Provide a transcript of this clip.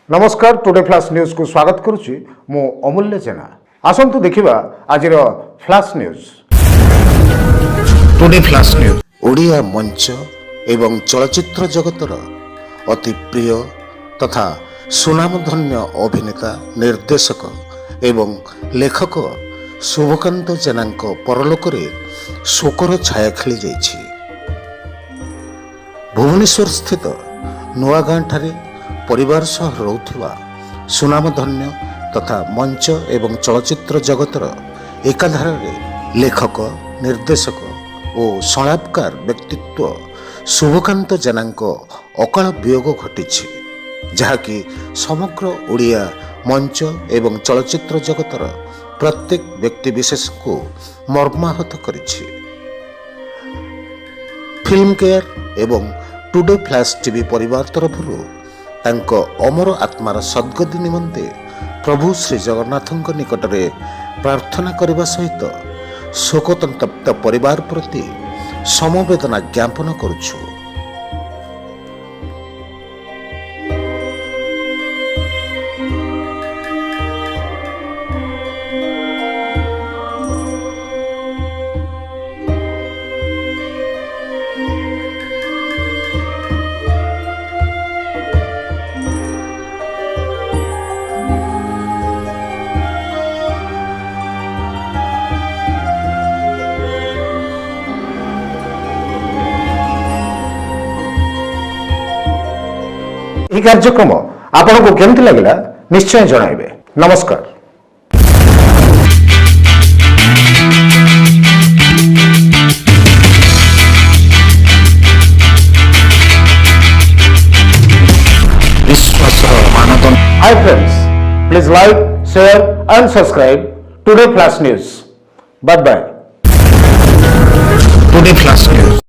नमस्कार today flash news को स्वागत करुच्ची मु अमूल्य जेना। आसंतु देखिबा आजिर flash news. Today flash news Odia मंच एवं चलचित्र जगतर अति प्रिय तथा सुनामधन्य अभिनेता निर्देशक एवं लेखक शुभकांत जेनाଙ୍କ परलोकरे शोकर छाया खेली जाइछि। भुवनेश्वर स्थित नुआगाँ ठारे परिवार सह रहुथिबा सुनामधन्य तथा मंच एवं चलचित्र जगतर एकाधारे लेखक निर्देशक और संलापकार व्यक्तित्व शुभकांत जेनाଙ୍କ अकाल वियोग घटिछि, जहाँकि समग्र ओडिया मंच एवं चलचित्र जगतर प्रत्येक व्यक्तिविशेष को मर्माहत करिछि। फिल्म केयर एवं टुडे फ्लाश टीवी परिवार तरफरु तांको अमर आत्मार सद्गति निमंते प्रभु श्री जगन्नाथଙ୍କ निकटरे प्रार्थना करने सहित शोकतंतप्त परिवार प्रति समवेदना ज्ञापन करुछु। यह कार्यक्रम आपन को केमती लगला निश्चय जणाइबे। नमस्कार। Hi friends, please like, share and subscribe Today Flash News. Bye bye. Today flash news.